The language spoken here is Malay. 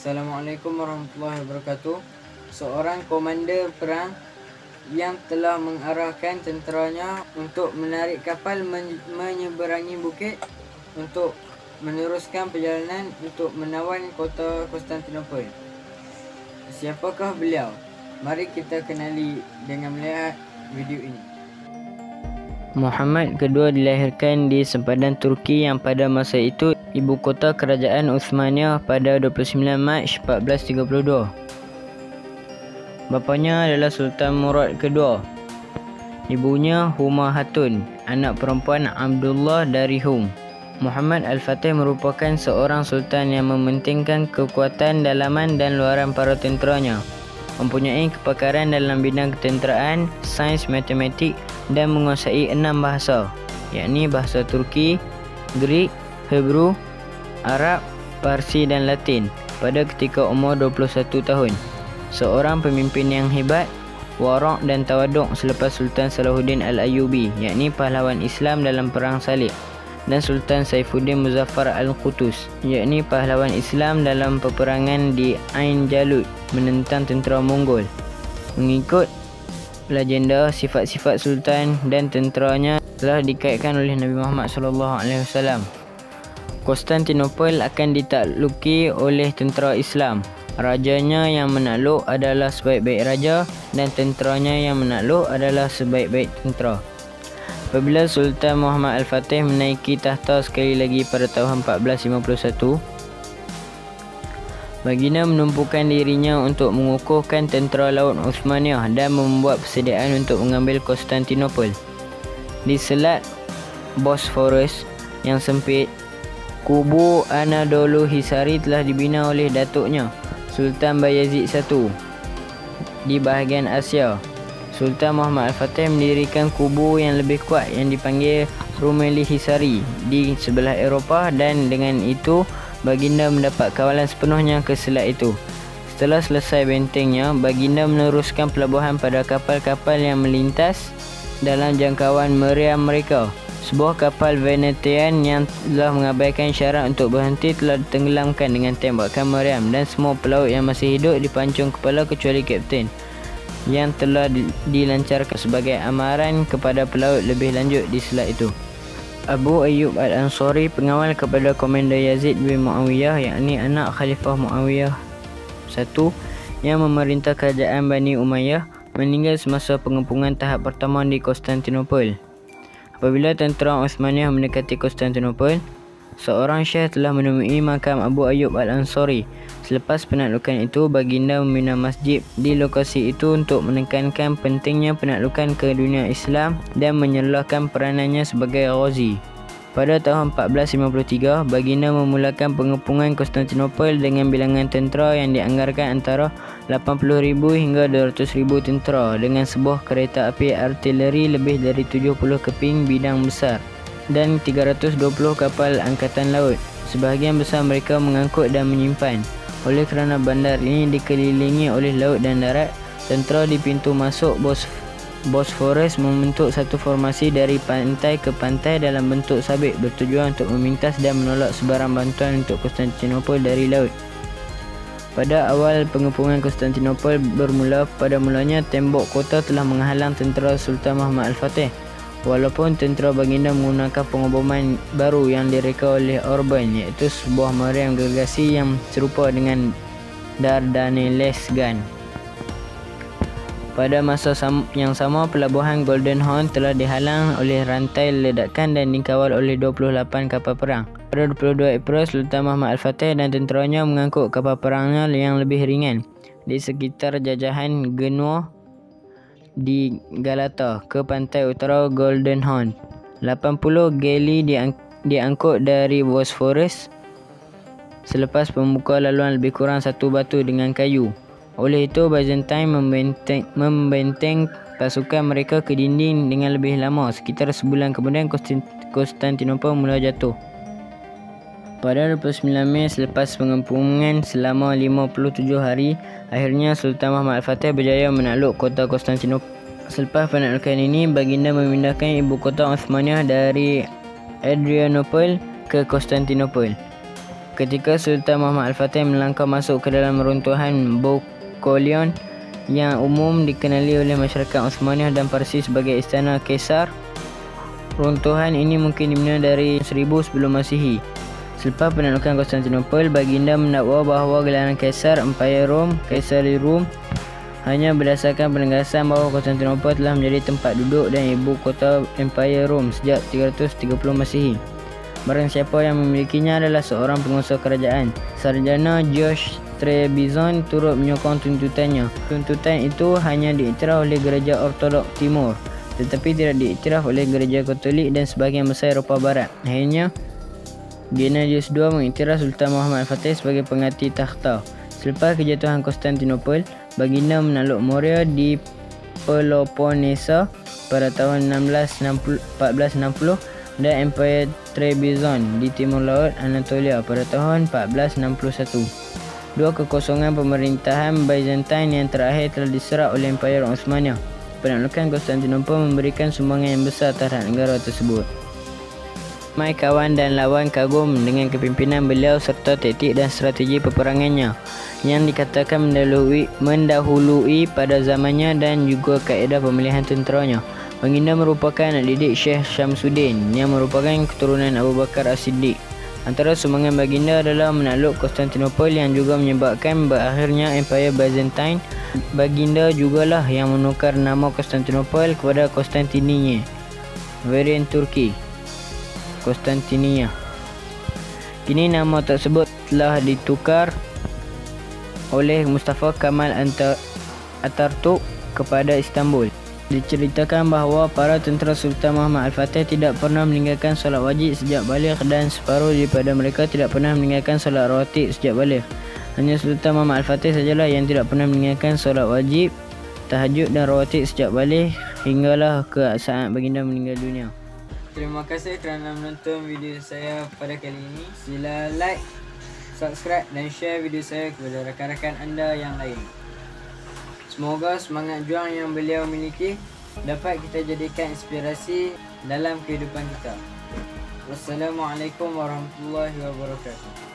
Assalamualaikum warahmatullahi wabarakatuh. Seorang komander perang yang telah mengarahkan tenteranya untuk menarik kapal menyeberangi bukit untuk meneruskan perjalanan untuk menawan kota Konstantinopel. Siapakah beliau? Mari kita kenali dengan melihat video ini. Muhammad kedua dilahirkan di sempadan Turki yang pada masa itu ibu kota kerajaan Uthmaniyah pada 29 Mac 1432. Bapanya adalah Sultan Murad kedua. Ibunya Huma Hatun, anak perempuan Abdullah dari Hum. Muhammad Al-Fatih merupakan seorang sultan yang mementingkan kekuatan dalaman dan luaran para tenteranya. Mempunyai kepakaran dalam bidang ketenteraan, sains, matematik dan menguasai 6 bahasa, yakni bahasa Turki, Greek, Hebrew, Arab, Parsi dan Latin pada ketika umur 21 tahun. Seorang pemimpin yang hebat, warak dan tawaduk selepas Sultan Salahuddin Al-Ayyubi, yakni pahlawan Islam dalam Perang Salib, dan Sultan Saifuddin Muzaffar Al-Qutus, yakni pahlawan Islam dalam peperangan di Ain Jalut menentang tentera Mongol. Mengikut legenda, sifat-sifat sultan dan tenteranya telah dikaitkan oleh Nabi Muhammad SAW. Konstantinopel akan ditakluki oleh tentera Islam. Rajanya yang menakluk adalah sebaik-baik raja dan tenteranya yang menakluk adalah sebaik-baik tentera. Apabila Sultan Muhammad Al-Fatih menaiki tahta sekali lagi pada tahun 1451, baginda menumpukan dirinya untuk mengukuhkan tentera laut Uthmaniyah dan membuat persediaan untuk mengambil Konstantinopel. Di Selat Bosphorus yang sempit, kubu Anadolu Hisari telah dibina oleh datuknya, Sultan Bayezid I. Di bahagian Asia, Sultan Muhammad Al-Fatih mendirikan kubu yang lebih kuat yang dipanggil Rumeli Hisari di sebelah Eropah, dan dengan itu baginda mendapat kawalan sepenuhnya ke selat itu. Setelah selesai bentengnya, baginda meneruskan pelabuhan pada kapal-kapal yang melintas dalam jangkauan meriam mereka. Sebuah kapal Venetian yang telah mengabaikan syarat untuk berhenti telah ditenggelamkan dengan tembakan meriam, dan semua pelaut yang masih hidup dipancung kepala kecuali kapten, yang telah dilancarkan sebagai amaran kepada pelaut lebih lanjut di selat itu. Abu Ayyub Al-Ansari, pengawal kepada Komander Yazid bin Muawiyah, yakni anak Khalifah Muawiyah I yang memerintah kerajaan Bani Umayyah, meninggal semasa pengepungan tahap pertama di Konstantinopel. Apabila tentera Uthmaniyah mendekati Konstantinopel, seorang syekh telah menemui makam Abu Ayyub Al-Ansari. Selepas penaklukan itu, baginda membina masjid di lokasi itu untuk menekankan pentingnya penaklukan ke dunia Islam dan menyelahkan peranannya sebagai ghazi. Pada tahun 1453, baginda memulakan pengepungan Konstantinopel dengan bilangan tentera yang dianggarkan antara 80,000 hingga 200,000 tentera dengan sebuah kereta api artileri lebih dari 70 keping bidang besar dan 320 kapal angkatan laut. Sebahagian besar mereka mengangkut dan menyimpan. Oleh kerana bandar ini dikelilingi oleh laut dan darat, tentera di pintu masuk Bosphorus membentuk satu formasi dari pantai ke pantai dalam bentuk sabit, bertujuan untuk memintas dan menolak sebarang bantuan untuk Konstantinopel dari laut. Pada awal pengepungan Konstantinopel bermula, pada mulanya tembok kota telah menghalang tentera Sultan Muhammad Al-Fatih. Walaupun tentera baginda menggunakan pengoboman baru yang direka oleh Orban, iaitu sebuah meriam gergasi yang serupa dengan Dardanelles Gun. Pada masa yang sama, pelabuhan Golden Horn telah dihalang oleh rantai ledakan dan dikawal oleh 28 kapal perang. Pada 22 April, Sultan Muhammad Al-Fatih dan tenteranya mengangkut kapal perangnya yang lebih ringan di sekitar jajahan Genua di Galata ke pantai utara Golden Horn. 80 galley diangkut dari Bosphorus selepas membuka laluan lebih kurang 1 batu dengan kayu. Oleh itu, Byzantine membenteng pasukan mereka ke dinding dengan lebih lama. Sekitar sebulan kemudian, Konstantinopel mula jatuh. Pada 29 Mei, selepas pengepungan selama 57 hari, akhirnya Sultan Muhammad Al-Fatih berjaya menakluk kota Konstantinopel. Selepas penaklukan ini, baginda memindahkan ibu kota Uthmaniyah dari Adrianople ke Konstantinopel. ketika Sultan Muhammad Al-Fatih melangkah masuk ke dalam runtuhan Bukolion yang umum dikenali oleh masyarakat Uthmaniyah dan Parsi sebagai Istana Kaisar. Runtuhan ini mungkin dimulai dari 1000 sebelum Masihi. Selepas penaklukan Konstantinopel, baginda mendakwa bahawa gelaran Kaisar Empire Rome, Kaisari Rom, hanya berdasarkan penegasan bahawa Konstantinopel telah menjadi tempat duduk dan ibu kota Empire Rome sejak 330 Masihi. Barang siapa yang memilikinya adalah seorang penguasa kerajaan. Sarjana George Trebizond turut menyokong tuntutannya. Tuntutan itu hanya diiktiraf oleh Gereja Ortodok Timur, tetapi tidak diiktiraf oleh Gereja Katolik dan sebahagian besar Eropah Barat. Akhirnya, Gennadius II mengiktiraf Sultan Muhammad Al-Fatih sebagai pengganti takhta. Selepas kejatuhan Konstantinopel, baginda menakluk Morea di Peloponnesa pada tahun 1460 dan Empire Trebizond di timur laut Anatolia pada tahun 1461. Dua kekosongan pemerintahan Byzantine yang terakhir telah diserap oleh Empire Uthmaniyah. Penaklukan Konstantinopel memberikan sumbangan yang besar terhadap negara tersebut. Ramai kawan dan lawan kagum dengan kepimpinan beliau serta taktik dan strategi peperangannya yang dikatakan mendahului pada zamannya dan juga kaedah pemilihan tenteranya. Baginda merupakan anak didik Syekh Syamsuddin yang merupakan keturunan Abu Bakar As-Siddiq. Antara sumbangan baginda adalah menakluk Konstantinopel yang juga menyebabkan berakhirnya Empire Byzantine. Baginda jugalah yang menukar nama Konstantinopel kepada Konstantinia, varian Turki, Konstantinia. Kini nama tersebut telah ditukar oleh Mustafa Kemal Atatürk kepada Istanbul. Diceritakan bahawa para tentera Sultan Muhammad Al-Fatih tidak pernah meninggalkan solat wajib sejak baligh dan separuh daripada mereka tidak pernah meninggalkan solat rawatib sejak baligh. Hanya Sultan Muhammad Al-Fatih sajalah yang tidak pernah meninggalkan solat wajib, tahajud dan rawatib sejak baligh hinggalah ke saat baginda meninggal dunia. Terima kasih kerana menonton video saya pada kali ini. Sila like, subscribe dan share video saya kepada rakan-rakan anda yang lain. Semoga semangat juang yang beliau miliki dapat kita jadikan inspirasi dalam kehidupan kita. Wassalamualaikum warahmatullahi wabarakatuh.